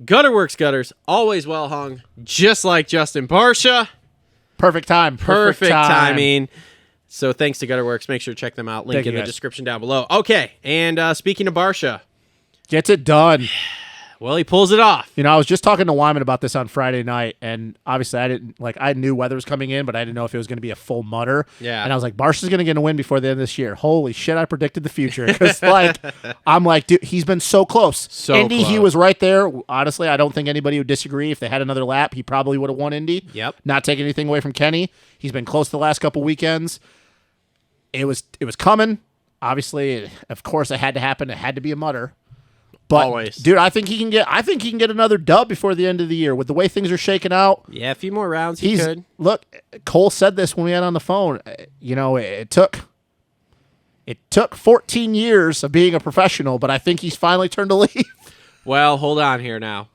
Gutterworks gutters, always well hung, just like Justin Barsha. Perfect time. Perfect timing. So thanks to Gutterworks. Make sure to check them out. Link Thank in you, the guys. description down below. Okay, and speaking of Barsha, Gets it done. well, he pulls it off. You know, I was just talking to Wyman about this on Friday night, and obviously I knew weather was coming in, but I didn't know if it was going to be a full mutter. Yeah. And I was like, Barsha's going to get a win before the end of this year. Holy shit, I predicted the future. Because, I'm like, dude, he's been so close. So Indy, close. he was right there. Honestly, I don't think anybody would disagree. If they had another lap, he probably would have won Indy. Yep. Not taking anything away from Kenny. He's been close the last couple weekends. It was coming. Obviously, of course, it had to happen. It had to be a mutter. But, Always. dude, I think he can get another dub before the end of the year with the way things are shaking out. Yeah, a few more rounds he could. Look, Cole said this when we had on the phone. You know, it took 14 years of being a professional, but I think he's finally turned a leaf. Well, hold on here now.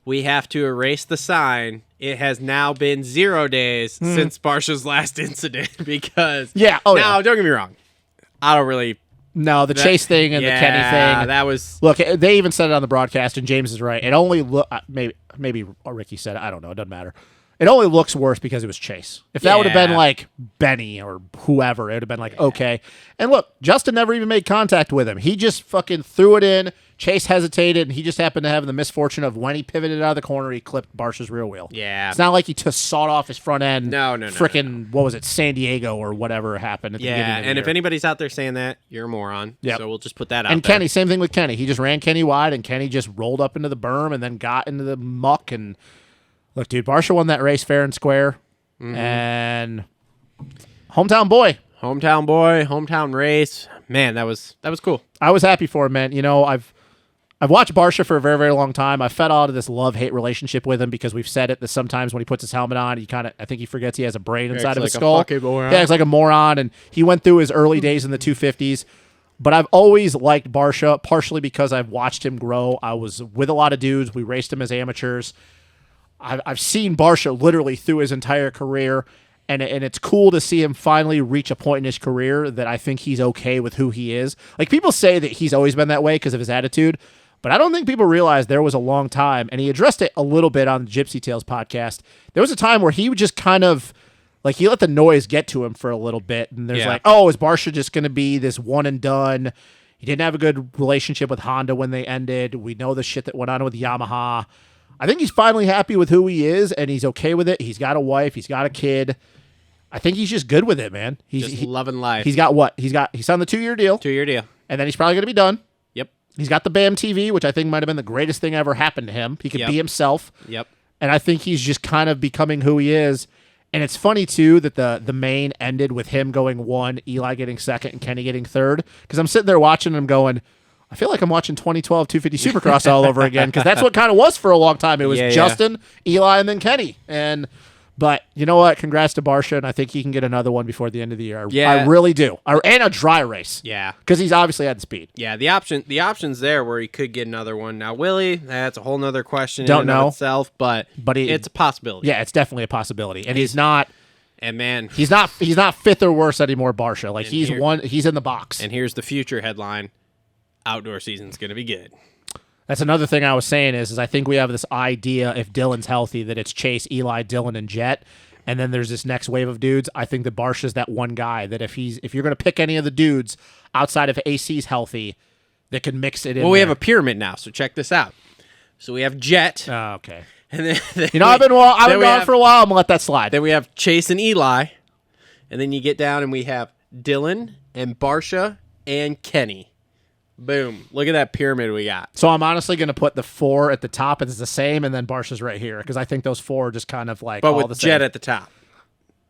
We have to erase the sign. It has now been 0 days since Barsha's last incident because Yeah. Oh, yeah. don't get me wrong. I don't really. No, the Chase thing and the Kenny thing. That was. Look, they even said it on the broadcast, and James is right. It only maybe Ricky said it. I don't know. It doesn't matter. It only looks worse because it was Chase. If that would have been like Benny or whoever, it would have been like, okay. And look, Justin never even made contact with him. He just fucking threw it in. Chase hesitated, and he just happened to have the misfortune of when he pivoted out of the corner, he clipped Barsha's rear wheel. Yeah. It's not like he just sawed off his front end. No. Frickin', what was it, San Diego or whatever happened at the beginning of the And year. if anybody's out there saying that, you're a moron. Yep. So we'll just put that out And there. Kenny, same thing with Kenny. He just ran Kenny wide, and Kenny just rolled up into the berm and then got into the muck. And look, dude, Barsha won that race fair and square. And hometown boy. Hometown boy, hometown race. Man, that was cool. I was happy for him, man. You know, I've watched Barsha for a very, very long time. I fed out of this love-hate relationship with him because we've said it that sometimes when he puts his helmet on, I think he forgets he has a brain inside of his like a skull. fucking moron. Yeah, he's like a moron, and he went through his early days in the 250s. But I've always liked Barsha, partially because I've watched him grow. I was with a lot of dudes. We raced him as amateurs. I've seen Barsha literally through his entire career, and it's cool to see him finally reach a point in his career that I think he's okay with who he is. Like, people say that he's always been that way because of his attitude, but I don't think people realize there was a long time, and he addressed it a little bit on the Gypsy Tales podcast. There was a time where he would just kind of, like, he let the noise get to him for a little bit, and there's like, oh, is Barsha just going to be this one and done? He didn't have a good relationship with Honda when they ended. We know the shit that went on with Yamaha. I think he's finally happy with who he is, and he's okay with it. He's got a wife. He's got a kid. I think he's just good with it, man. He's loving life. He's got what? He's on the 2-year deal. 2-year deal. And then he's probably going to be done. Yep. He's got the BAM TV, which I think might have been the greatest thing ever happened to him. He could be himself. Yep. And I think he's just kind of becoming who he is. And it's funny, too, that the main ended with him going 1, Eli getting 2nd, and Kenny getting 3rd. Because I'm sitting there watching him going, I feel like I'm watching 2012 250 Supercross all over again, because that's what kind of was for a long time. It was Justin, Eli, and then Kenny. But you know what? Congrats to Barsha, and I think he can get another one before the end of the year. I really do. And a dry race. Yeah. Because he's obviously had the speed. Yeah, the option's there where he could get another one. Now, Willie, that's a whole nother question Don't in and know. of itself, but it's a possibility. Yeah, it's definitely a possibility. And he's not... And man... He's not 5th or worse anymore, Barsha. Like, he's in the box. And here's the future headline. Outdoor season's going to be good. That's another thing I was saying is I think we have this idea, if Dylan's healthy, that it's Chase, Eli, Dylan, and Jet. And then there's this next wave of dudes. I think that Barsha's that one guy that if you're going to pick any of the dudes outside of AC's healthy, that can mix it in. Well, we have a pyramid now, so check this out. So we have Jet. Oh, okay. And then I've been gone for a while. I'm going to let that slide. Then we have Chase and Eli. And then you get down and we have Dylan and Barsha and Kenny. Boom. Look at that pyramid we got. So I'm honestly going to put the 4 at the top. It's the same, and then Barsha's right here, because I think those 4 are just kind of like but all with the same. Jet at the top.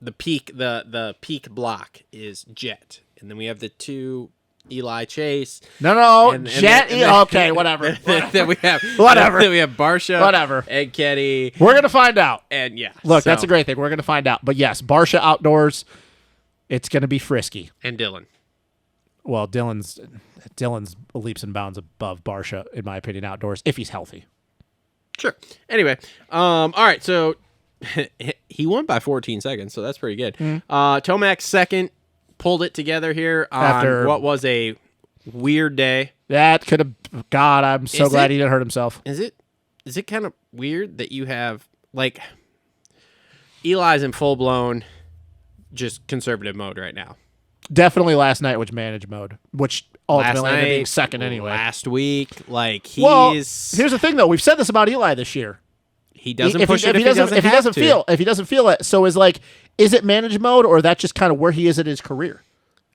The peak block is Jet. And then we have the 2 Eli Chase. No, and Jet. Okay, whatever. Then we have whatever. Then we have Barsha. Whatever. And Kenny. We're going to find out. And yeah. Look, that's a great thing. We're going to find out. But yes, Barsha outdoors, it's going to be frisky. And Dylan. Well, Dylan's leaps and bounds above Barsha, in my opinion, outdoors, if he's healthy. Sure. Anyway, all right, so he won by 14 seconds, so that's pretty good. Tomac second, pulled it together here on After what was a weird day. That could have... God, I'm so glad he didn't hurt himself. Is it? is it kind of weird that you have like Eli's in full blown just conservative mode right now? Definitely last night was manage mode, which ultimately ended up being night, second anyway. Last week, like he's Well, here's the thing though. We've said this about Eli this year. he doesn't push it if he doesn't if he doesn't feel it. So is it manage mode or that just kind of where he is in his career?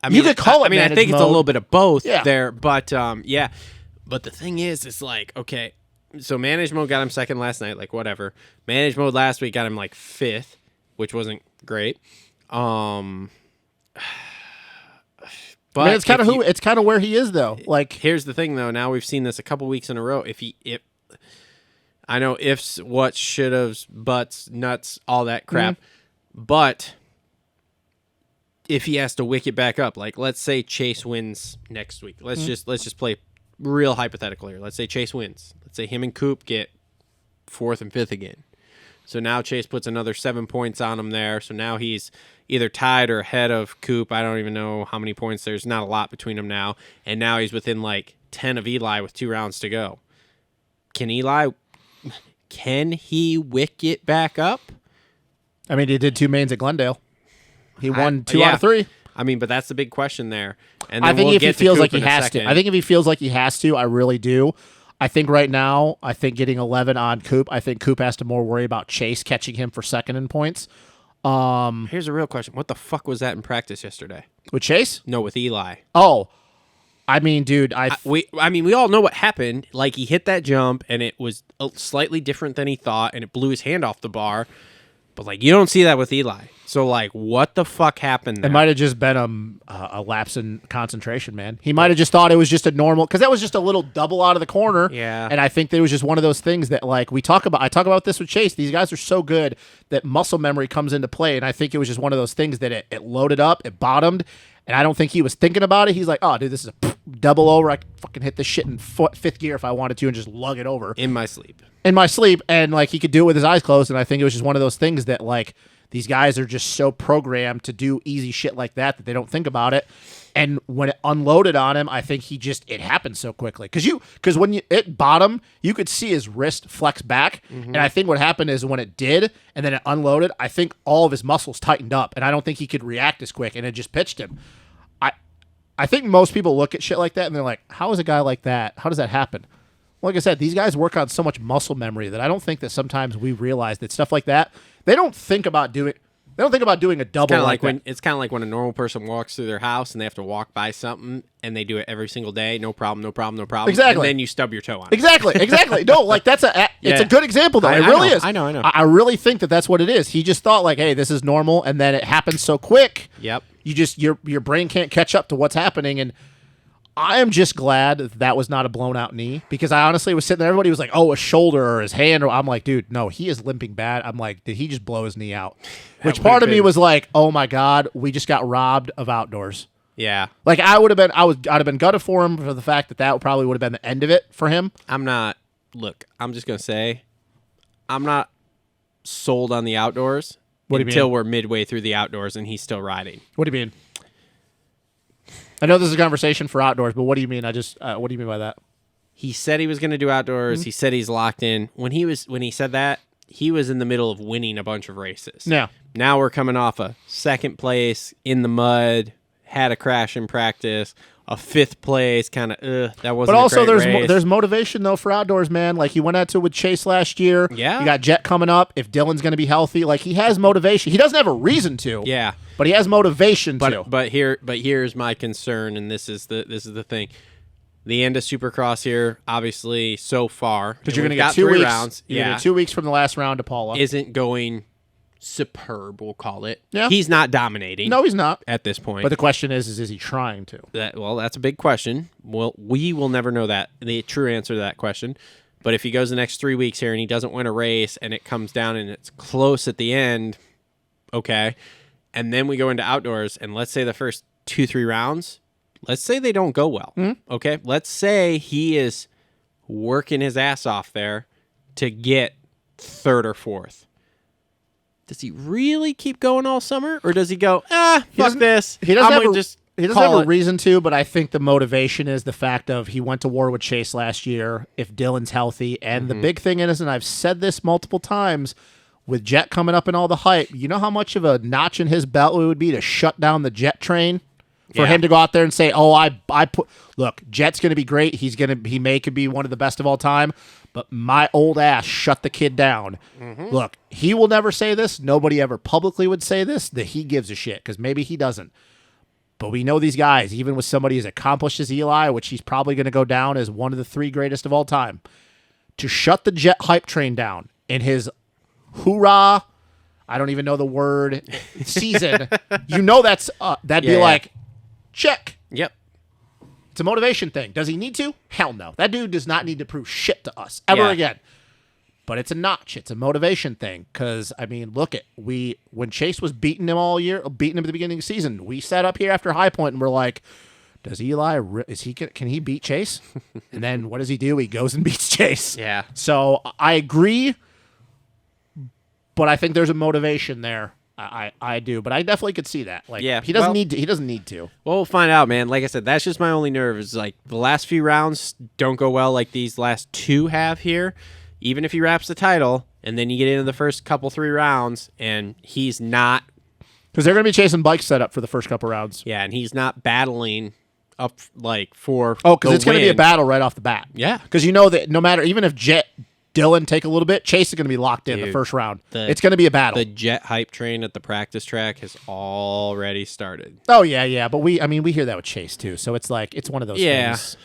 I mean, you could call it. I mean, I manage think it's a mode. little bit of both Yeah. there, but yeah. But the thing is, it's like okay, so manage mode got him second last night, like whatever. Manage mode last week got him like fifth, which wasn't great. But I mean, it's kind of where he is though. Like here's the thing though. Now we've seen this a couple weeks in a row. If I know ifs, what, should have's, buts, nuts, all that crap, but if he has to wick it back up, like let's say Chase wins next week. Let's just play real hypothetical here. Let's say Chase wins. Let's say him and Coop get fourth and fifth again. So now Chase puts another 7 points on him there. So now he's either tied or ahead of Coop. I don't even know how many points. There's not a lot between them now. And now he's within like 10 of Eli with 2 rounds to go. Can he wick it back up? I mean, he did 2 mains at Glendale. He won 2 out of 3. I mean, but that's the big question there. And I then think we'll if he get to feels Coop like he in a has second. to, I think if he feels like he has to, I really do. I think right now, getting 11 on Coop, I think Coop has to more worry about Chase catching him for second in points. Here's a real question. What the fuck was that in practice yesterday? With Chase? No, with Eli. Oh, I mean, dude, we all know what happened. Like, he hit that jump, and it was slightly different than he thought, and it blew his hand off the bar. But, like, you don't see that with Eli. So, like, what the fuck happened there? It might have just been a lapse in concentration, man. He might have just thought it was just a normal, because that was just a little double out of the corner. Yeah. And I think there was just one of those things that, like, I talk about this with Chase. These guys are so good that muscle memory comes into play. And I think it was just one of those things that it loaded up, it bottomed. And I don't think he was thinking about it. He's like, oh, dude, this is a double over. I can fucking hit this shit in fifth gear if I wanted to and just lug it over. In my sleep. And, like, he could do it with his eyes closed. And I think it was just one of those things that, like, these guys are just so programmed to do easy shit like that they don't think about it. And when it unloaded on him, I think it happened so quickly. Because when it bottomed, you could see his wrist flex back. And I think what happened is when it did and then it unloaded, I think all of his muscles tightened up. And I don't think he could react as quick. And it just pitched him. I think most people look at shit like that and they're like, how is a guy like that? How does that happen? Like I said, these guys work on so much muscle memory that I don't think that sometimes we realize that stuff like that, they don't think about doing a double like that. It's kind of like when a normal person walks through their house and they have to walk by something and they do it every single day. No problem. Exactly. And then you stub your toe on it. Exactly. No, like it's a good example though. It really is. I know. I really think that that's what it is. He just thought like, hey, this is normal, and then it happens so quick. Yep. You just your brain can't catch up to what's happening, and I am just glad that was not a blown out knee, because I honestly was sitting there. Everybody was like, "Oh, a shoulder or his hand," or I'm like, "Dude, no, he is limping bad." I'm like, "Did he just blow his knee out?" Which part of me was like, "Oh my god, we just got robbed of outdoors." Yeah. Like I'd have been gutted for him for the fact that probably would have been the end of it for him. I'm just gonna say, I'm not sold on the outdoors until we're midway through the outdoors and he's still riding. What do you mean? I know this is a conversation for outdoors, but what do you mean? What do you mean by that? He said he was going to do outdoors. Mm-hmm. He said he's locked in. When he said that, he was in the middle of winning a bunch of races. Yeah. Now we're coming off a second place in the mud, had a crash in practice, a fifth place, kind of that wasn't. But also, race. There's motivation though for outdoors, man. Like he went out to with Chase last year. Yeah. You got Jet coming up. If Dylan's going to be healthy, like he has motivation. He doesn't have a reason to. Yeah. But he has motivation to. But here's my concern, and this is the thing. The end of Supercross here, obviously, so far, because you're going to get 2 weeks. Rounds. You're going to get 2 weeks from the last round to Paula. Isn't going superb, we'll call it. Yeah. He's not dominating. No, he's not at this point. But the question is he trying to? That's a big question. Well, we will never know the true answer to that question. But if he goes the next 3 weeks here and he doesn't win a race and it comes down and it's close at the end, okay. And then we go into outdoors, and let's say the first 2-3 rounds, let's say they don't go well. Mm-hmm. Okay. Let's say he is working his ass off there to get third or fourth. Does he really keep going all summer, or does he go, fuck this? He doesn't He doesn't have a reason to, but I think the motivation is the fact of he went to war with Chase last year. If Dylan's healthy, and the big thing is, and I've said this multiple times, with Jet coming up and all the hype, you know how much of a notch in his belt it would be to shut down the Jet train for him to go out there and say, "Oh, I put look, Jet's going to be great. He could be one of the best of all time." But my old ass shut the kid down. Look, he will never say this. Nobody ever publicly would say this, that he gives a shit, because maybe he doesn't. But we know these guys, even with somebody as accomplished as Eli, which he's probably going to go down as one of the 3 greatest of all time, to shut the Jet hype train down in his hoorah, I don't even know the word, season, that'd be like, check. Yep. It's a motivation thing. Does he need to? Hell no. That dude does not need to prove shit to us ever again. But it's a notch. It's a motivation thing. Because, I mean, look at, when Chase was beating him all year, beating him at the beginning of the season, we sat up here after High Point and we're like, does Eli, can he beat Chase? And then what does he do? He goes and beats Chase. Yeah. So I agree, but I think there's a motivation there. I do, but I definitely could see that. Like, he doesn't need to. He doesn't need to. Well, we'll find out, man. Like I said, that's just my only nerve. Is like the last few rounds don't go well, like these last 2 have here. Even if he wraps the title, and then you get into the first 3 rounds, and he's not, because they're going to be chasing bike setup for the first couple rounds. Yeah, and he's not battling up like for. Oh, because it's going to be a battle right off the bat. Yeah, because you know that no matter, even if Dylan take a little bit, Chase is going to be locked in the first round. It's going to be a battle. The Jet hype train at the practice track has already started. Oh yeah, but we hear that with Chase too. So it's like, it's one of those things.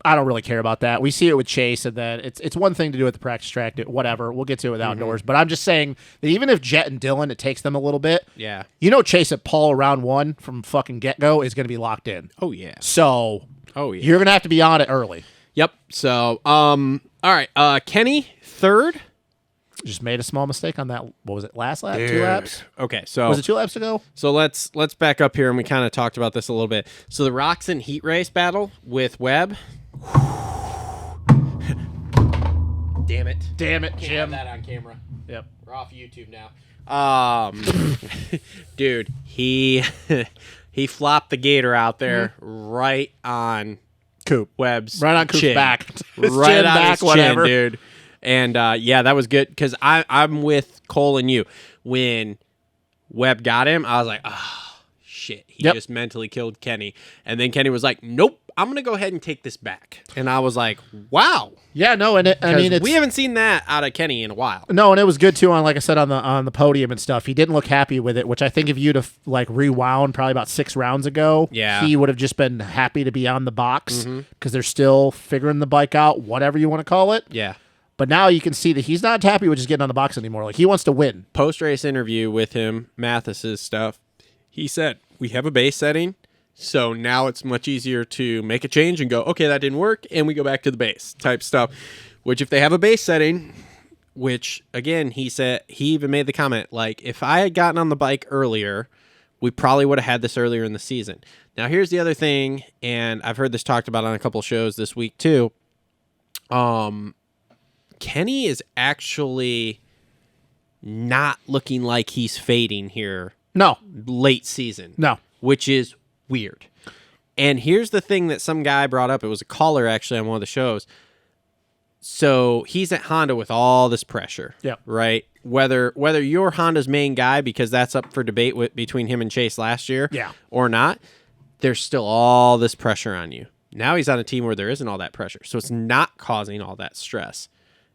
I don't really care about that. We see it with Chase, and then it's one thing to do at the practice track, whatever. We'll get to it with outdoors. But I'm just saying that even if Jet and Dylan, it takes them a little bit. Yeah. You know, Chase at Paul round 1 from fucking get-go is going to be locked in. Oh, yeah. So you're going to have to be on it early. Yep. So, all right. Kenny, 3rd. Just made a small mistake on that. What was it, last lap? Dude. 2 laps? Okay, so... Was it 2 laps to go? So let's back up here, and we kind of talked about this a little bit. So the Roxon heat race battle with Webb... Damn it, Jim. Have that on camera. Yep. We're off YouTube now. Dude, he flopped the gator out there right on Coop. Webb's right on Coop's chin. back. Right chin on back, his chin, whatever. dude. And that was good, because I'm with Cole and you. When Webb got him, I was like, oh, shit. He just mentally killed Kenny. And then Kenny was like, nope, I'm going to go ahead and take this back. And I was like, wow. Yeah, no, and we haven't seen that out of Kenny in a while. No, and it was good too on, like I said, on the podium and stuff. He didn't look happy with it, which I think if you'd have like rewound probably about 6 rounds ago, he would have just been happy to be on the box, because they're still figuring the bike out, whatever you want to call it. Yeah. But now you can see that he's not happy with just getting on the box anymore. Like, he wants to win. Post-race interview with him, Mathis's stuff, he said, we have a base setting, so now it's much easier to make a change and go, okay, that didn't work, and we go back to the base type stuff. Which, if they have a base setting, which, again, he said, he even made the comment, like, if I had gotten on the bike earlier, we probably would have had this earlier in the season. Now, here's the other thing, and I've heard this talked about on a couple shows this week, too. Kenny is actually not looking like he's fading here. No. Late season. No. Which is weird. And here's the thing that some guy brought up. It was a caller, actually, on one of the shows. So he's at Honda with all this pressure. Yeah. Right? Whether you're Honda's main guy, because that's up for debate between him and Chase last year, or not, there's still all this pressure on you. Now he's on a team where there isn't all that pressure. So it's not causing all that stress.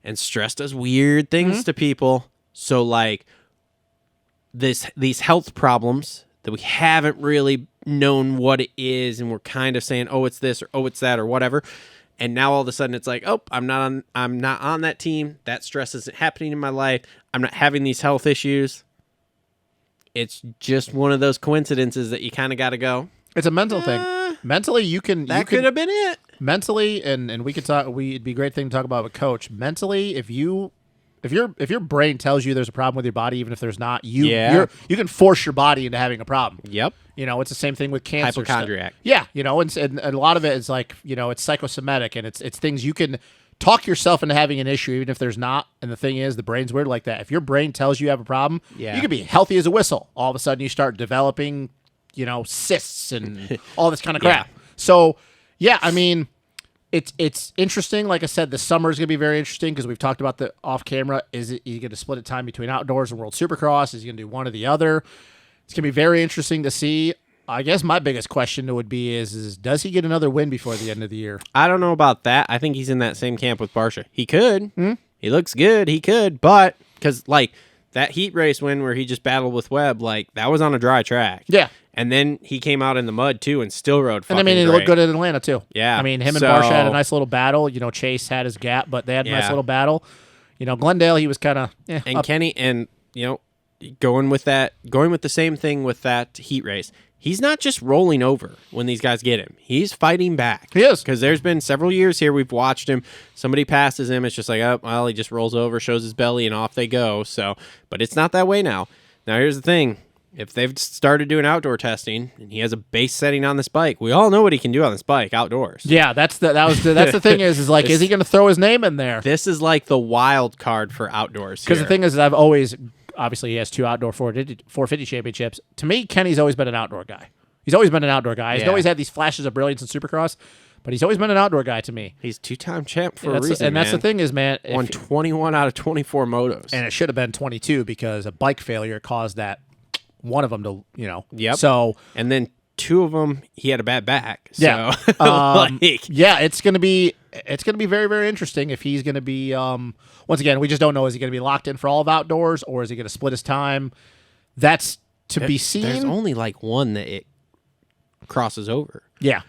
And stress does weird things to people. So, like, these health problems that we haven't really known what it is, and we're kind of saying, oh, it's this, or oh, it's that, or whatever. And now all of a sudden it's like, oh, I'm not on that team. That stress isn't happening in my life. I'm not having these health issues. It's just one of those coincidences that you kind of got to go. It's a mental thing. Mentally, you can. That could have been it. Mentally, and we could talk. It'd be a great thing to talk about with Coach. Mentally, if your brain tells you there's a problem with your body, even if there's not, you can force your body into having a problem. Yep. You know, it's the same thing with cancer. Hypochondriac. Yeah, you know, and a lot of it is like, you know, it's psychosomatic, and it's things you can talk yourself into having an issue, even if there's not. And the thing is, the brain's weird like that. If your brain tells you have a problem, you can be healthy as a whistle. All of a sudden, you start developing cysts and all this kind of crap. So, yeah, I mean, it's interesting. Like I said, the summer is going to be very interesting because we've talked about the off camera. Is he going to split a time between outdoors and World Supercross? Is he going to do one or the other? It's going to be very interesting to see. I guess my biggest question would be is does he get another win before the end of the year? I don't know about that. I think he's in that same camp with Barsha. He could. He looks good. He could. But because, like, that heat race win where he just battled with Webb, like, that was on a dry track. Yeah. And then he came out in the mud, too, and still rode fucking And, I mean, he great. looked good in Atlanta, too. Yeah. I mean, him and Barsha had a nice little battle. Chase had his gap, but they had a nice little battle. Glendale, he was kind of And up. Kenny, and, going with the same thing with that heat race. He's not just rolling over when these guys get him. He's fighting back. He is. Because there's been several years here we've watched him. Somebody passes him. It's just like, oh, well, he just rolls over, shows his belly, and off they go. So, but it's not that way now. Now, here's the thing. If they've started doing outdoor testing and he has a base setting on this bike, we all know what he can do on this bike outdoors. Yeah, that's the thing is like, is he going to throw his name in there? This is like the wild card for outdoors. Because the thing is, obviously he has 2 outdoor 450 championships. To me, Kenny's always been an outdoor guy. He's always been an outdoor guy. He's always had these flashes of brilliance in Supercross, but he's always been an outdoor guy to me. He's 2-time champ for a reason, and that's the thing is, man, won 21 out of 24 motos. And it should have been 22 because a bike failure caused that one of them to, Yep. So, and then 2 of them, he had a bad back. So, yeah. It's going to be very, very interesting if he's going to be, once again, we just don't know, is he going to be locked in for all of outdoors or is he going to split his time? That's to be seen. There's only like one that it crosses over. Yeah.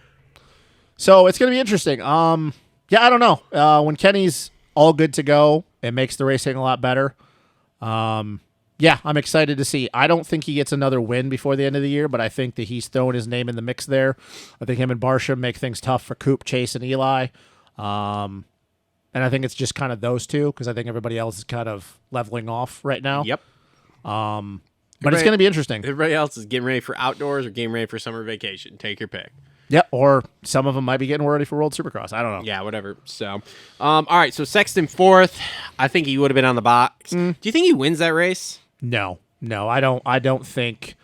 So it's going to be interesting. Yeah, I don't know. When Kenny's all good to go, it makes the racing a lot better. Yeah, I'm excited to see. I don't think he gets another win before the end of the year, but I think that he's throwing his name in the mix there. I think him and Barsha make things tough for Coop, Chase, and Eli. And I think it's just kind of those two because I think everybody else is kind of leveling off right now. Yep. But it's going to be interesting. Everybody else is getting ready for outdoors or getting ready for summer vacation. Take your pick. Yep, or some of them might be getting ready for World Supercross. I don't know. Yeah, whatever. So, all right, so Sexton 4th. I think he would have been on the box. Do you think he wins that race? No, I don't think.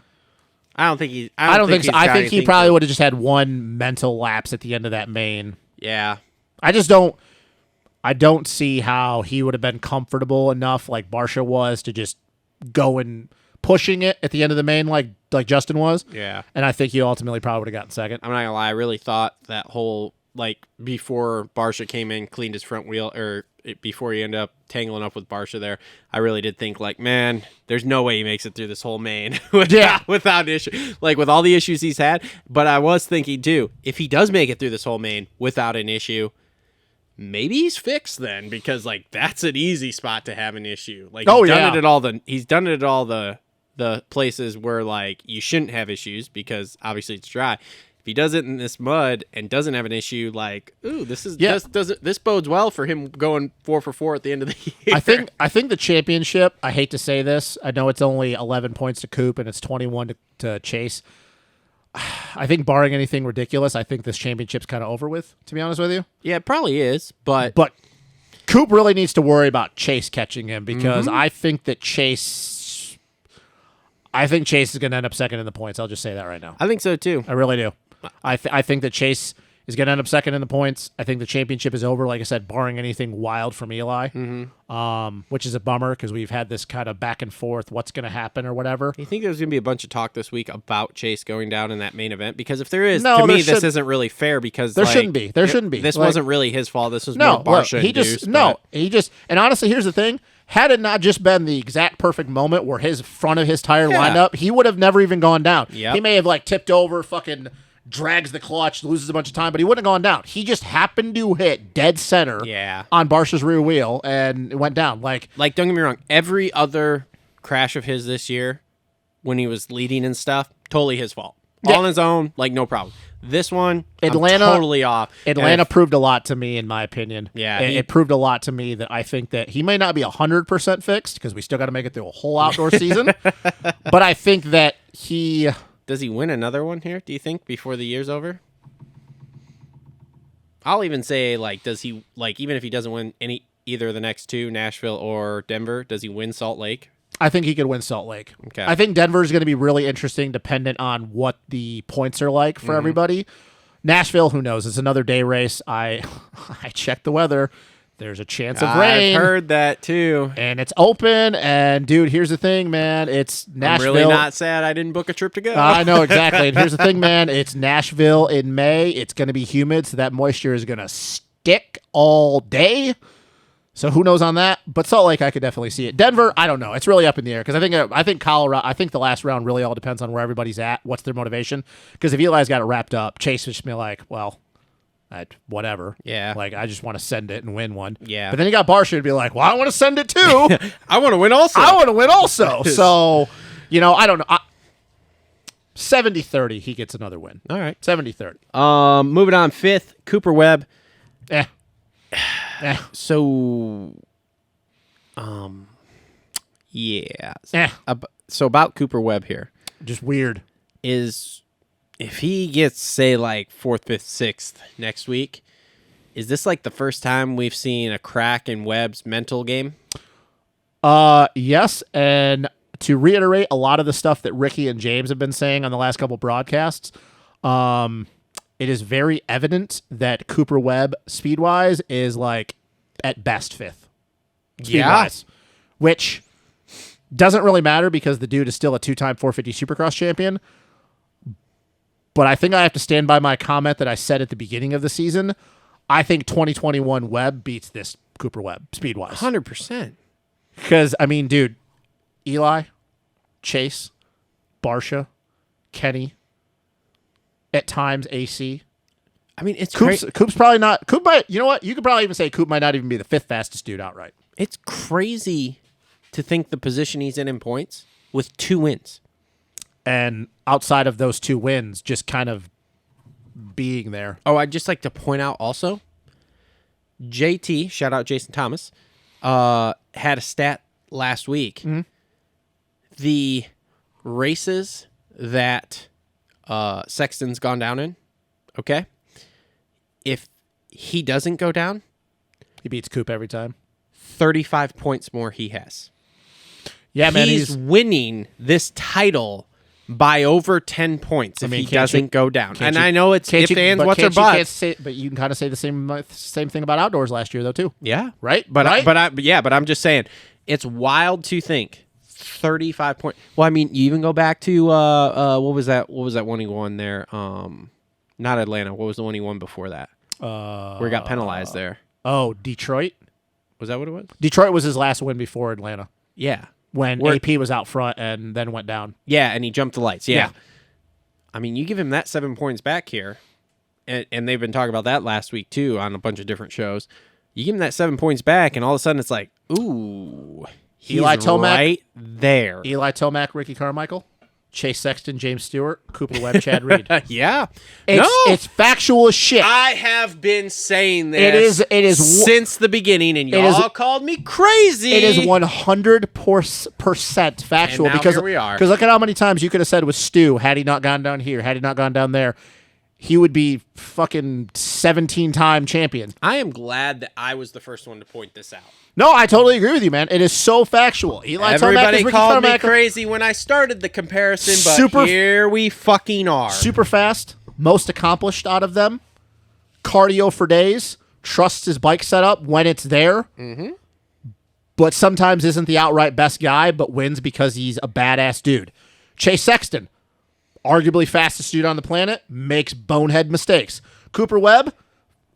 I don't think he. I don't think so. I think he probably would have just had one mental lapse at the end of that main. Yeah. I just don't. I don't see how he would have been comfortable enough, like Barsha was, to just go and pushing it at the end of the main, like Justin was. Yeah. And I think he ultimately probably would have gotten second. I'm not gonna lie. I really thought that whole before Barsha came in, cleaned his front wheel, or before he ended up tangling up with Barsha there, I really did think man, there's no way he makes it through this whole main without issue, with all the issues he's had. But I was thinking too, if he does make it through this whole main without an issue, maybe he's fixed then, because that's an easy spot to have an issue. He's done it at all the places where you shouldn't have issues because obviously it's dry. If he does it in this mud and doesn't have an issue, this bodes well for him going 4 for 4 at the end of the year. I think the championship, I hate to say this, I know it's only 11 points to Coop and it's 21 to Chase. I think barring anything ridiculous, I think this championship's kind of over with, to be honest with you. Yeah, it probably is, but Coop really needs to worry about Chase catching him because I think Chase is going to end up second in the points. I'll just say that right now. I think so too. I really do. I think that Chase is going to end up second in the points. I think the championship is over, like I said, barring anything wild from Eli, which is a bummer because we've had this kind of back and forth, what's going to happen or whatever. Do you think there's going to be a bunch of talk this week about Chase going down in that main event? Because if there is, to me, this isn't really fair because there shouldn't be. There shouldn't be. This wasn't really his fault. This was more Barsha induced. And honestly, here's the thing. Had it not just been the exact perfect moment where his front of his tire lined up, he would have never even gone down. Yep. He may have tipped over, fucking drags the clutch, loses a bunch of time, but he wouldn't have gone down. He just happened to hit dead center on Barsha's rear wheel and it went down. Don't get me wrong, every other crash of his this year when he was leading and stuff, totally his fault. All on his own, no problem. This one, Atlanta, I'm totally off. Atlanta proved a lot to me, in my opinion. Yeah. It proved a lot to me that I think that he may not be 100% fixed because we still got to make it through a whole outdoor season. But I think that he... Does he win another one here, do you think, before the year's over? I'll even say, does he, even if he doesn't win either of the next two, Nashville or Denver, does he win Salt Lake? I think he could win Salt Lake. Okay. I think Denver is going to be really interesting dependent on what the points are like for everybody. Nashville, who knows? It's another day race. I checked the weather. There's a chance of rain. I've heard that too. And it's open. And, dude, here's the thing, man. It's Nashville. I'm really not sad I didn't book a trip to go. I know, exactly. And here's the thing, man. It's Nashville in May. It's going to be humid, so that moisture is going to stick all day. So who knows on that? But Salt Lake, I could definitely see it. Denver, I don't know. It's really up in the air because I think Colorado. I think the last round really all depends on where everybody's at. What's their motivation? Because if Eli's got it wrapped up, Chase would just be like, well, whatever. Yeah. Like I just want to send it and win one. Yeah. But then you got Barsha to be like, well, I want to send it too. I want to win also. I want to win also. So, I don't know. 70-30, he gets another win. All right. 70-30. Moving on, 5th, Cooper Webb. So, yeah. So about Cooper Webb here Just weird. is if he gets, say, like 4th, 5th, 6th next week, is this like the first time we've seen a crack in Webb's mental game? Yes, and to reiterate a lot of the stuff that Ricky and James have been saying on the last couple broadcasts, it is very evident that Cooper Webb, speed-wise, is like at best 5th. Speed-wise. Which doesn't really matter because the dude is still a 2-time 450 Supercross champion. But I think I have to stand by my comment that I said at the beginning of the season. I think 2021 Webb beats this Cooper Webb, speed-wise. 100%. Because, I mean, dude, Eli, Chase, Barsha, Kenny, at times AC. I mean, it's Coop's probably not. Coop might. You know what? You could probably even say Coop might not even be the 5th fastest dude outright. It's crazy to think the position he's in points with 2 wins. And outside of those 2 wins, just kind of being there. Oh, I'd just like to point out also, JT, shout out Jason Thomas, had a stat last week. Mm-hmm. The races that Sexton's gone down in, okay? If he doesn't go down, He beats Coop every time. 35 points more he has. Yeah, man. He's winning this title by over 10 points if he doesn't go down. And I know it's ifs, ands, what's, or buts. But you can kind of say the same thing about outdoors last year, though, too. Yeah. Right? But right? But I'm just saying, it's wild to think 35 points. Well, I mean, you even go back to what was that one he won there? Not Atlanta. What was the one he won before that? Where he got penalized there. Oh, Detroit? Was that what it was? Detroit was his last win before Atlanta. Yeah. When AP was out front and then went down. Yeah, and he jumped the lights. Yeah. I mean, you give him that 7 points back here, and they've been talking about that last week, too, on a bunch of different shows. You give him that 7 points back, and all of a sudden it's like, ooh, he's Eli Tomac, right there. Eli Tomac, Ricky Carmichael, Chase Sexton, James Stewart, Cooper Webb, Chad Reed. Yeah. It's factual as shit. I have been saying this it is since the beginning, and y'all called me crazy. It is 100% factual. And now because here we are. Because look at how many times you could have said with Stu, had he not gone down here, had he not gone down there, he would be fucking 17-time champion. I am glad that I was the first one to point this out. No, I totally agree with you, man. It is so factual. Everybody called me crazy when I started the comparison, but here we fucking are. Super fast, most accomplished out of them, cardio for days, trusts his bike setup when it's there, but sometimes isn't the outright best guy, but wins because he's a badass dude. Chase Sexton, arguably fastest dude on the planet, makes bonehead mistakes. Cooper Webb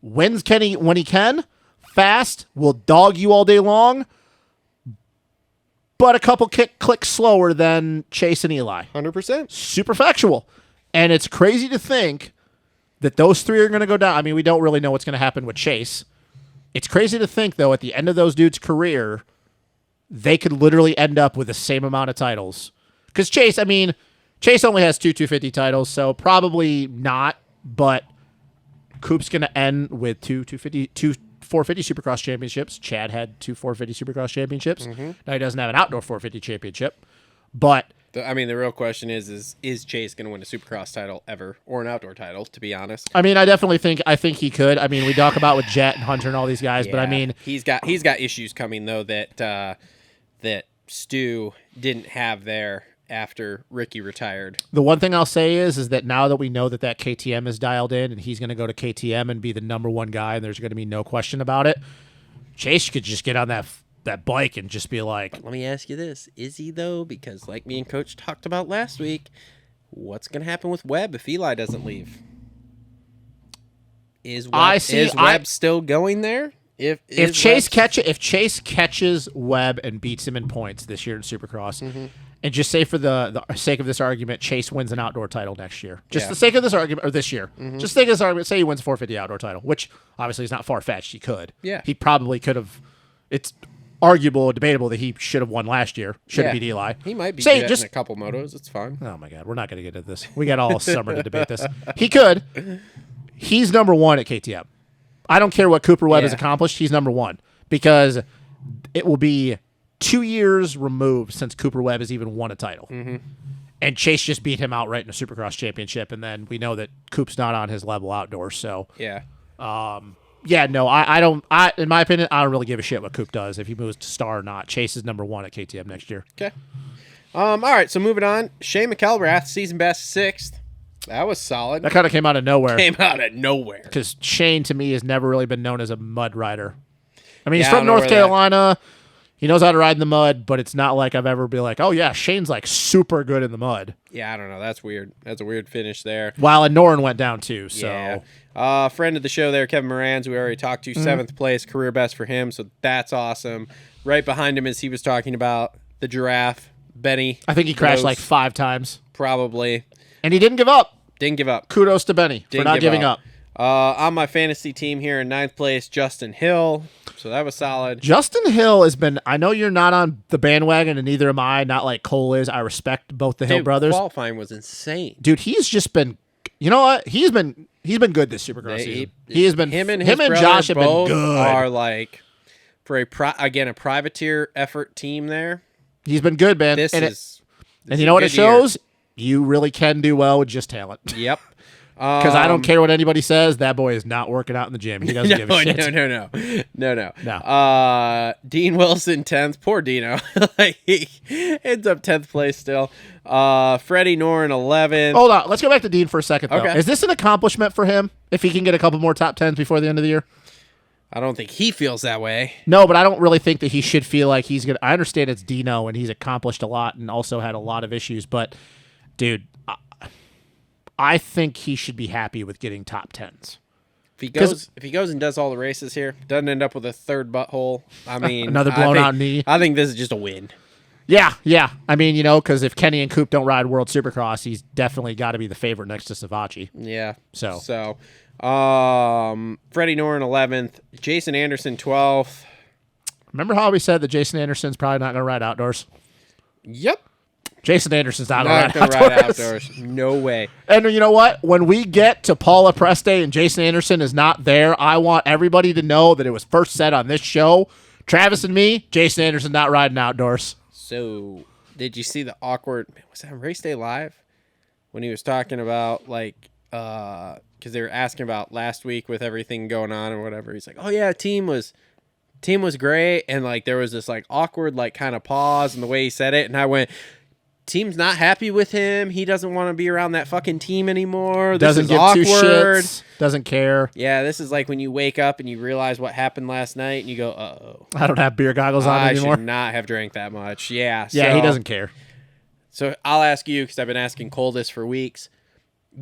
wins when he can, fast, will dog you all day long, but a couple clicks slower than Chase and Eli. 100%. Super factual. And it's crazy to think that those 3 are going to go down. I mean, we don't really know what's going to happen with Chase. It's crazy to think, though, at the end of those dudes' career, they could literally end up with the same amount of titles. Because Chase only has 2 250 titles, so probably not, but Coop's going to end with 2 450 Supercross championships. Chad had 2 450 Supercross championships. Now he doesn't have an outdoor 450 championship, but the real question is Chase going to win a Supercross title ever or an outdoor title? To be honest, I mean, I think he could. I mean, we talk about with Jet and Hunter and all these guys, but I mean, he's got issues coming though that Stu didn't have there after Ricky retired. The one thing I'll say is that now that we know that KTM is dialed in and he's going to go to KTM and be the number one guy and there's going to be no question about it, Chase could just get on that bike and just be like... But let me ask you this. Is he, though? Because like me and Coach talked about last week, what's going to happen with Webb if Eli doesn't leave? Is Webb still going there? If Chase catches Webb and beats him in points this year in Supercross, and just say for the sake of this argument, Chase wins an outdoor title next year. Just the sake of this argument, or this year. Just the sake of this argument, say he wins a 450 outdoor title, which obviously is not far-fetched. He could. Yeah. He probably could have. It's arguable, debatable that he should have won last year. Should have beat Eli. He might be in a couple motos. It's fine. Oh, my God. We're not going to get into this. We got all summer to debate this. He could. He's number one at KTM. I don't care what Cooper Webb has accomplished. He's number one because it will be 2 years removed since Cooper Webb has even won a title. And Chase just beat him outright in a Supercross championship, and then we know that Coop's not on his level outdoors. So I don't. In my opinion, I don't really give a shit what Coop does if he moves to Star or not. Chase is number one at KTM next year. Okay. All right. So moving on, Shane McElrath, season best 6th. That was solid. That kind of came out of nowhere. Because Shane, to me, has never really been known as a mud rider. I mean, he's from North Carolina. He knows how to ride in the mud, but it's not like I've ever been like, oh, yeah, Shane's like super good in the mud. Yeah, I don't know. That's weird. That's a weird finish there. While Noren went down, too. So. Yeah. Friend of the show there, Kevin Moranz, we already talked to, 7th place, career best for him. So that's awesome. Right behind him, as he was talking about, the giraffe, Benny. I think he crashed like 5 times. Probably. And he didn't give up. Kudos to Benny for not giving up. On my fantasy team here in 9th place, Justin Hill. So that was solid. Justin Hill has been, I know you're not on the bandwagon, and neither am I, not like Cole is. I respect both the Hill brothers. Qualifying was insane. Dude, he's just been, you know what? He's been good this Supercross season. He has been, him and Josh have been good. Are like, for a privateer effort team there. He's been good, man. And you know what it shows? You really can do well with just talent. Yep. Because I don't care what anybody says. That boy is not working out in the gym. He doesn't give a shit. No. Dean Wilson, 10th. Poor Dino. He ends up 10th place still. Freddie Noren, 11th. Hold on. Let's go back to Dean for a second, though. Okay. Is this an accomplishment for him if he can get a couple more top 10s before the end of the year? I don't think he feels that way. No, but I don't really think that he should feel like he's going to. I understand it's Dino, and he's accomplished a lot and also had a lot of issues, but, dude, I think he should be happy with getting top 10s. If he goes and does all the races here, doesn't end up with a 3rd butthole. I mean, another blown out knee. I think this is just a win. Yeah. I mean, because if Kenny and Coop don't ride World Supercross, he's definitely got to be the favorite next to Savachi. Yeah. So Freddie Noren, 11th. Jason Anderson, 12th. Remember how we said that Jason Anderson's probably not going to ride outdoors? Yep. Jason Anderson's not going to ride outdoors. No way. And you know what? When we get to Paula Preste and Jason Anderson is not there, I want everybody to know that it was first said on this show, Travis and me, Jason Anderson not riding outdoors. So, did you see the awkward... Was that on Race Day Live? When he was talking about, because they were asking about last week with everything going on or whatever. He's like, oh, yeah, team was great. And, there was this, awkward, kind of pause in the way he said it. And I went... Team's not happy with him. He doesn't want to be around that fucking team anymore. Doesn't give awkward. 2 shits. Doesn't care. Yeah, this is like when you wake up and you realize what happened last night and you go, uh-oh. I don't have beer goggles on anymore. I should not have drank that much. Yeah. Yeah, he doesn't care. So I'll ask you, because I've been asking Cole this for weeks.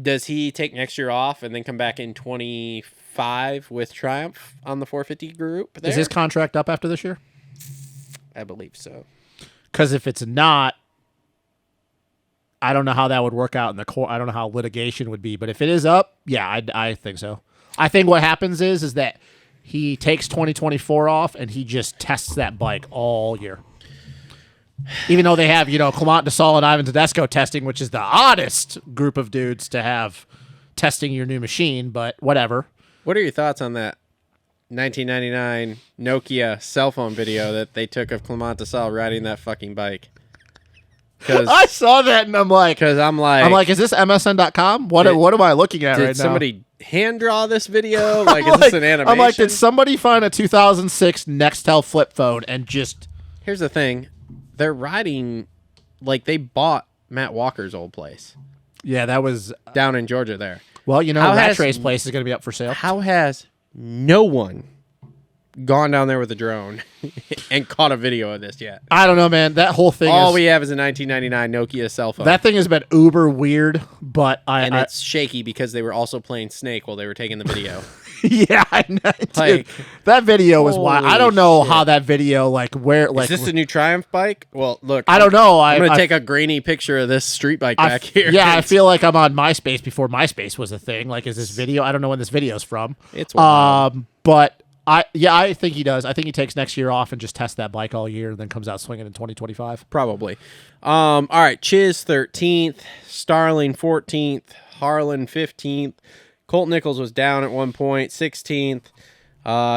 Does he take next year off and then come back in 25 with Triumph on the 450 group there? Is his contract up after this year? I believe so. Because if it's not, I don't know how that would work out in the court. I don't know how litigation would be, but if it is up, yeah, I think so. I think what happens is that he takes 2024 off and he just tests that bike all year. Even though they have, Clement DeSalle and Ivan Tedesco testing, which is the oddest group of dudes to have testing your new machine, but whatever. What are your thoughts on that 1999 Nokia cell phone video that they took of Clement DeSalle riding that fucking bike? I saw that and I'm like, is this MSN.com? What am I looking at right now? Did somebody hand draw this video? Is this an animation? I'm like, did somebody find a 2006 Nextel flip phone and just... Here's the thing. they're riding like they bought Matt Walker's old place. Yeah, that was down in Georgia there. Well, Rattray's place is going to be up for sale. How has no one gone down there with a drone and caught a video of this yet? I don't know, man. That whole thing All we have is a 1999 Nokia cell phone. That thing has been uber weird, but it's shaky because they were also playing Snake while they were taking the video. Yeah, I know. Like, dude, that video was wild. I don't know shit. how that video, is this a new Triumph bike? Well, look. I don't know. I'm going to take a grainy picture of this street bike back here. Yeah, I feel like I'm on MySpace before MySpace was a thing. Like, is this video? I don't know when this video's from. It's wild. But I think he does. I think he takes next year off and just tests that bike all year and then comes out swinging in 2025. Probably. All right, Chiz 13th, Starling 14th, Harlan 15th. Colt Nichols was down at one point, 16th.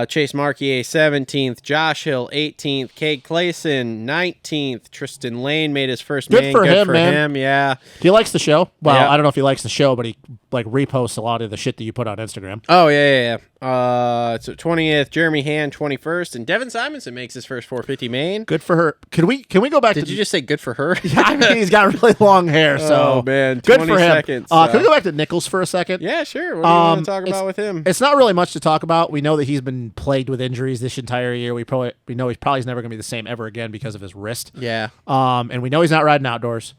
Chase Marquier 17th, Josh Hill 18th, Cade Clayson 19th, Tristan Lane made his first Good for him. Yeah. He likes the show. Well, Yeah. I don't know if he likes the show, but he reposts a lot of the shit that you put on Instagram. Oh yeah. So 20th, Jeremy Hand 21st, and Devin Simonson makes his first 450 main. Good for her. Can we go back? Did you just say good for her? Yeah, I mean, he's got really long hair, so oh man, good 20 for him. seconds. Can we go back to Nichols for a second? Yeah, sure. What do you want to talk about with him? It's not really much to talk about. We know that he's been plagued with injuries this entire year. We know he's probably never going to be the same ever again because of his wrist. Yeah. And we know he's not riding outdoors.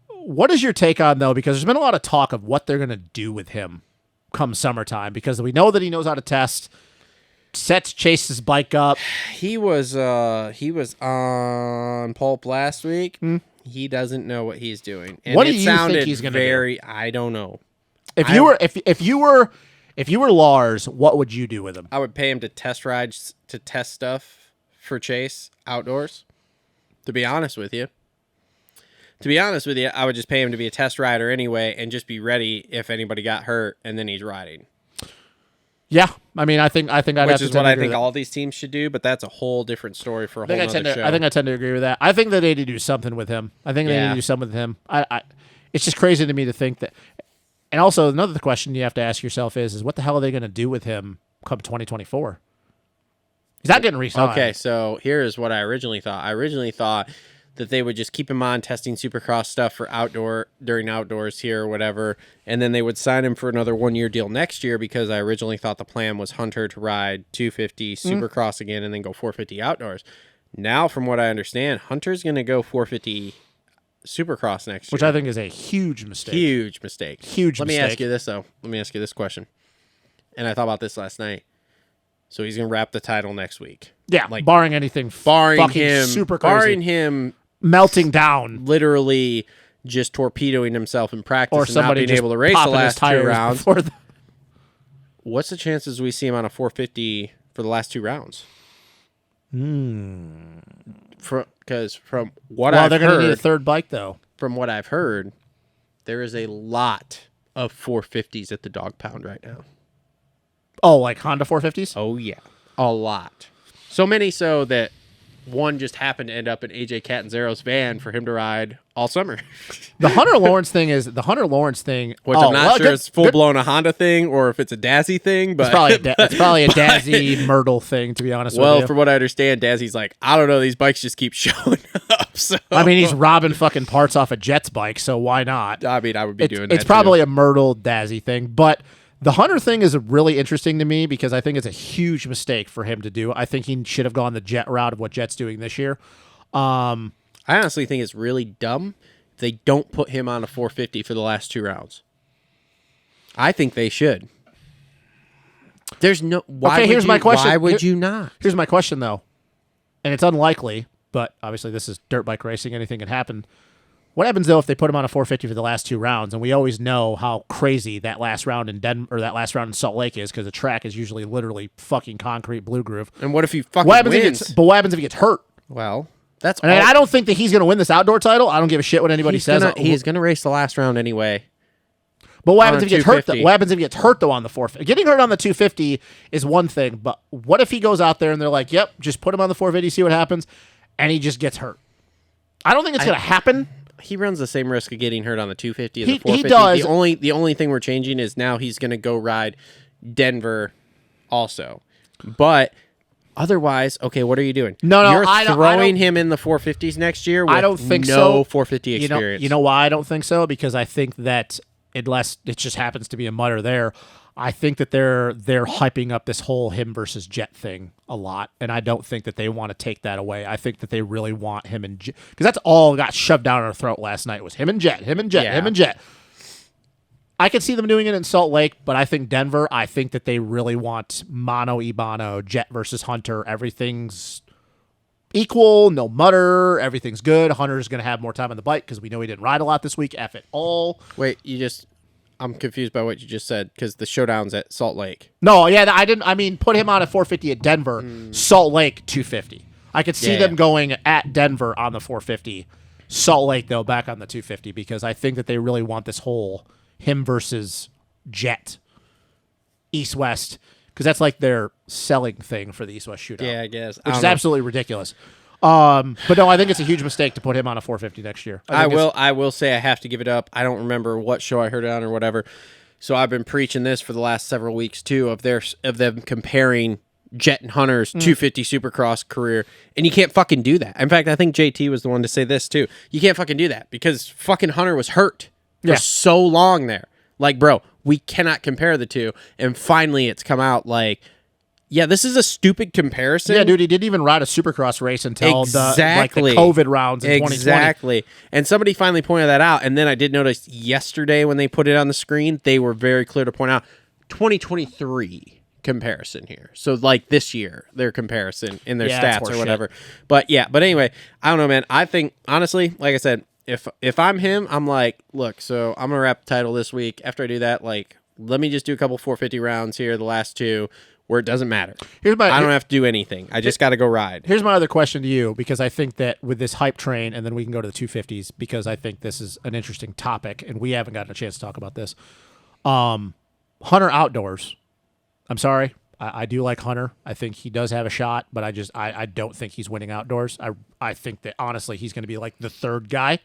What is your take on, though? Because there's been a lot of talk of what they're going to do with him come summertime, because we know that he knows how to test, sets Chase's bike up. He was on Pulp last week. He doesn't know what he's doing. And What do you think he's going to do? I don't know. If you were Lars, what would you do with him? I would pay him to test rides, to test stuff for Chase outdoors. To be honest with you, I would just pay him to be a test rider anyway and just be ready if anybody got hurt and then he's riding. Yeah, I mean, I think I'd have Which to is what I think that. all these teams should do, but that's a whole different story for a whole other show. I think I tend to agree with that. I think that they need to do something with him. They need to do something with him. It's just crazy to me to think that. And also, another question you have to ask yourself is what the hell are they going to do with him come 2024? He's not getting re-signed. Okay, so here's what I originally thought. I originally thought that they would just keep him on testing Supercross stuff for during outdoors here or whatever, and then they would sign him for another 1-year deal next year, because I originally thought the plan was Hunter to ride 250 Supercross again and then go 450 outdoors. Now, from what I understand, Hunter's going to go 450 Supercross next year. Which I think is a huge mistake. Huge mistake. Let me ask you this, though. Let me ask you this question. And I thought about this last night. So he's going to wrap the title next week. Yeah, barring anything super crazy. Barring him melting down. Literally just torpedoing himself in practice Or and not somebody being able to race the last 2 rounds. What's the chances we see him on a 450 for the last 2 rounds? Because from what I've heard... they're going to need a third bike, though. From what I've heard, there is a lot of 450s at the dog pound right now. Oh, like Honda 450s? Oh, yeah. A lot. So many so that one just happened to end up in AJ Catanzaro's van for him to ride all summer. The Hunter Lawrence thing. Which I'm not sure it's full-blown a Honda thing or if it's a Dazzy thing. But it's probably a Dazzy Myrtle thing, to be honest with you. Well, from what I understand, Dazzy's like, I don't know, these bikes just keep showing up. So I mean, he's robbing fucking parts off a Jet's bike, so why not? I mean, I would be doing that. It's probably a Myrtle Dazzy thing, but the Hunter thing is really interesting to me because I think it's a huge mistake for him to do. I think he should have gone the Jet route of what Jet's doing this year. I honestly think it's really dumb if they don't put him on a 450 for the last 2 rounds. I think they should. There's no... Here's my question. Why would you not? Here's my question, though. And it's unlikely, but obviously this is dirt bike racing. Anything can happen. What happens, though, if they put him on a 450 for the last 2 rounds? And we always know how crazy that last round in that last round in Salt Lake is, because the track is usually literally fucking concrete blue groove. And what if he fucking wins? But what happens if he gets hurt? Well, that's... And I don't think that he's going to win this outdoor title. I don't give a shit what anybody says. He's going to race the last round anyway. But what happens if he gets hurt? What happens if he gets hurt, though, on the 450? Getting hurt on the 250 is one thing, but what if he goes out there and they're like, yep, just put him on the 450, see what happens, and he just gets hurt? I don't think it's going to happen. He runs the same risk of getting hurt on the 250 as the 450. He does. The only thing we're changing is now he's going to go ride Denver also. But Otherwise, okay, what are you doing? No, you're I don't- throwing him in the 450s next year. With I don't think no so. 450 experience. You know why I don't think so? Because I think that unless it just happens to be a mutter there, I think that they're hyping up this whole him versus Jet thing a lot, and I don't think that they want to take that away. I think that they really want him and Jet, because that's all got shoved down our throat last night was him and Jet, him and Jet, him and Jet. I could see them doing it in Salt Lake, but I think Denver, I think that they really want mano y mano, Jet versus Hunter. Everything's equal, no mutter, everything's good. Hunter's going to have more time on the bike because we know he didn't ride a lot this week. F it all. Wait, I'm confused by what you just said because the showdown's at Salt Lake. No, yeah, I mean, put him on at 450 at Denver, Salt Lake 250. I could see them going at Denver on the 450, Salt Lake, though, back on the 250 because I think that they really want this whole him versus Jet, East-West, because that's like their selling thing for the East-West shootout. Yeah, I guess. Which is absolutely ridiculous. But no, I think it's a huge mistake to put him on a 450 next year. I will say I have to give it up. I don't remember what show I heard it on or whatever. So I've been preaching this for the last several weeks too of them comparing Jet and Hunter's 250 Supercross career, and you can't fucking do that. In fact, I think JT was the one to say this too. You can't fucking do that because fucking Hunter was hurt for so long there. Like, bro, we cannot compare the two. And finally, it's come out like, yeah, this is a stupid comparison. Yeah, dude, he didn't even ride a Supercross race until the COVID rounds in 2020. Exactly. And somebody finally pointed that out. And then I did notice yesterday when they put it on the screen, they were very clear to point out 2023 comparison here. So like this year, their comparison in their stats or whatever. But anyway, I don't know, man. I think, honestly, like I said, if I'm him, I'm like, look, so I'm going to wrap the title this week. After I do that, like, let me just do a couple 450 rounds here, the last two, where it doesn't matter. I don't have to do anything. I just got to go ride. Here's my other question to you, because I think that with this hype train, and then we can go to the 250s, because I think this is an interesting topic, and we haven't gotten a chance to talk about this. Hunter outdoors. I'm sorry. I do like Hunter. I think he does have a shot, but I don't think he's winning outdoors. I think that, honestly, he's going to be like the third guy.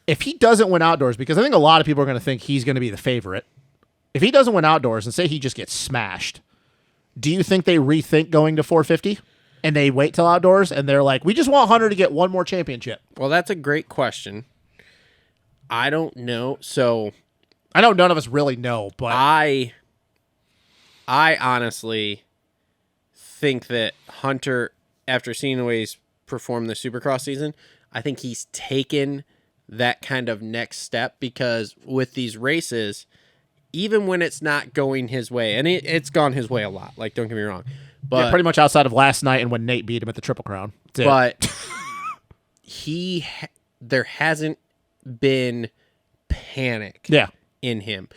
If he doesn't win outdoors, because I think a lot of people are going to think he's going to be the favorite. If he doesn't win outdoors and say he just gets smashed, do you think they rethink going to 450 and they wait till outdoors and they're like, we just want Hunter to get one more championship? Well, that's a great question. I don't know. So I know none of us really know, but I honestly think that Hunter, after seeing the way he's performed the Supercross season, I think he's taken that kind of next step, because with these races, even when it's not going his way, and it's gone his way a lot, like, don't get me wrong, but pretty much outside of last night and when Nate beat him at the Triple Crown. But there hasn't been panic in him.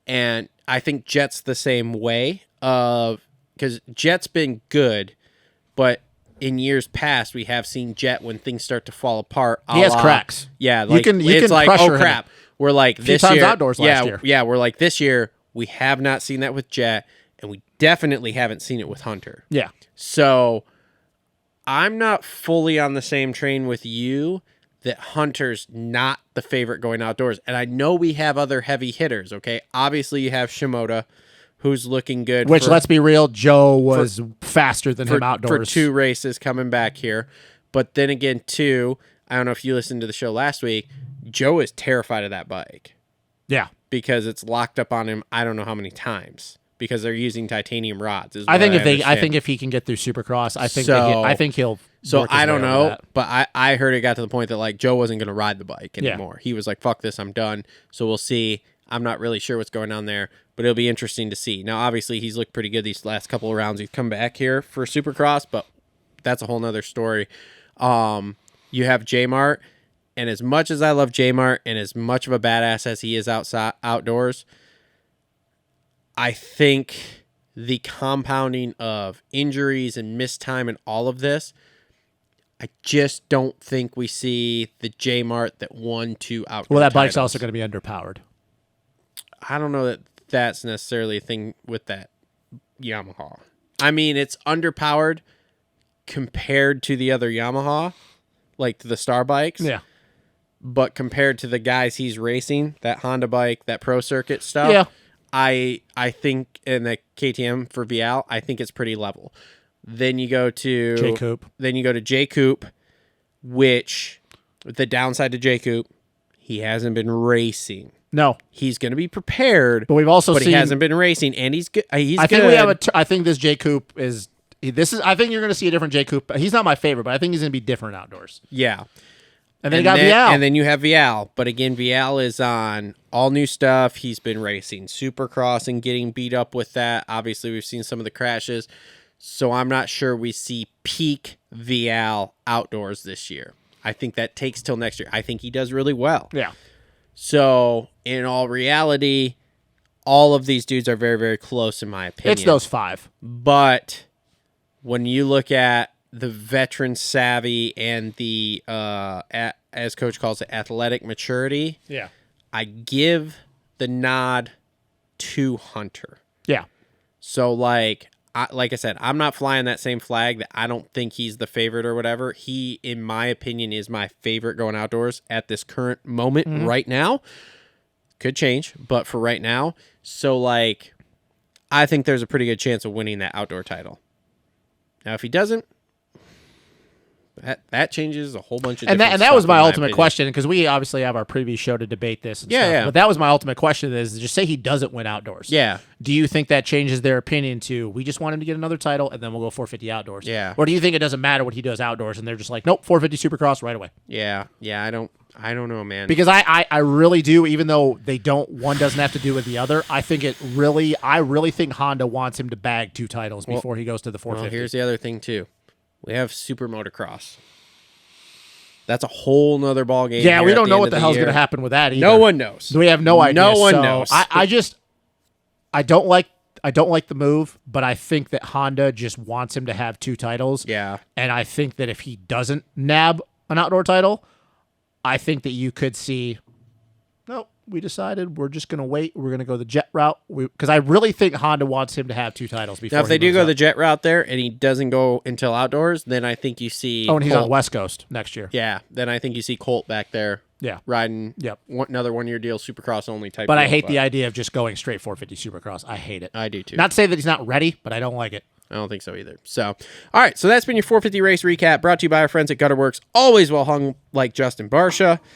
And I think Jet's the same way, because Jet's been good, but in years past, we have seen Jet when things start to fall apart. He has cracks. Yeah, like, you it's can like, pressure oh crap. Him. We're like a few this times year. Outdoors last year. Yeah, we're like this year. We have not seen that with Jet, and we definitely haven't seen it with Hunter. Yeah. So I'm not fully on the same train with you that Hunter's not the favorite going outdoors. And I know we have other heavy hitters, okay? Obviously, you have Shimoda, who's looking good. Which, let's be real, Joe was faster than him outdoors. For 2 races coming back here. But then again, too, I don't know if you listened to the show last week, Joe is terrified of that bike. Yeah. Because it's locked up on him I don't know how many times. Because they're using titanium rods. I think if he can get through Supercross, I think he'll. So I don't know, but I heard it got to the point that, like, Joe wasn't going to ride the bike anymore. He was like, "Fuck this, I'm done." So we'll see. I'm not really sure what's going on there, but it'll be interesting to see. Now, obviously, he's looked pretty good these last couple of rounds. He's come back here for Supercross, but that's a whole nother story. You have J-Mart, and as much as I love J-Mart and as much of a badass as he is outdoors, I think the compounding of injuries and missed time and all of this, I just don't think we see the J-Mart that won 2 outdoor Well, that titles. bike's also going to be underpowered. I don't know that that's necessarily a thing with that Yamaha. I mean, it's underpowered compared to the other Yamaha, like the Star bikes. Yeah. But compared to the guys he's racing, that Honda bike, that Pro Circuit stuff, yeah. I think in the KTM for Vial, I think it's pretty level. Then you go to J Coop. Then you go to J Coop, which the downside to J Coop, he hasn't been racing. No, He's going to be prepared, but we've also but seen. he hasn't been racing, and he's good. I think we have a. I think this J Coop is. This is. I think you're going to see a different J Coop. He's not my favorite, but I think he's going to be different outdoors. Yeah. And then you got Vial. And then you have Vial. But again, Vial is on all new stuff. He's been racing Supercross and getting beat up with that. Obviously, we've seen some of the crashes. So I'm not sure we see peak Vial outdoors this year. I think that takes till next year. I think he does really well. Yeah. So in all reality, all of these dudes are very, very close in my opinion. It's those 5. But when you look at the veteran savvy and the, as Coach calls it, athletic maturity, Yeah. I give the nod to Hunter. Yeah. So, like I said, I'm not flying that same flag that I don't think he's the favorite or whatever. He, in my opinion, is my favorite going outdoors at this current moment right now. Could change, but for right now. So, like, I think there's a pretty good chance of winning that outdoor title. Now, if he doesn't, that changes a whole bunch of And different that stuff, was my in ultimate opinion. question, because we obviously have our previous show to debate this and Yeah, stuff. yeah. But that was my ultimate question is just say he doesn't win outdoors. Yeah. Do you think that changes their opinion to we just want him to get another title and then we'll go 450 outdoors? Yeah. Or do you think it doesn't matter what he does outdoors and they're just like, nope, 450 Supercross right away? Yeah. I don't know, man. Because I really do, even though one doesn't have to do with the other, I really think Honda wants him to bag 2 titles before he goes to the 450. Well, here's the other thing, too. We have Super Motocross. That's a whole nother ball game. Yeah, here we at don't know end what of the hell's year. going to happen with that either. No one knows. We have no idea. No one So knows. I don't like the move, but I think that Honda just wants him to have 2 titles. Yeah. And I think that if he doesn't nab an outdoor title, I think that you could see, no, we decided we're just going to wait. We're going to go the jet route. Because I really think Honda wants him to have 2 titles before. Now, if they do moves go up. the jet route there and he doesn't go until outdoors, then I think you see. Oh, and he's Colt. on West Coast next year. Yeah, then I think you see Colt back there. Yeah. Riding. Yep. Another 1-year deal, Supercross only type. But deal, I hate the idea of just going straight 450 Supercross. I hate it. I do too. Not to say that he's not ready, but I don't like it. I don't think so either. So, all right. So that's been your 450 race recap brought to you by our friends at Gutterworks. Always well hung like Justin Barsha.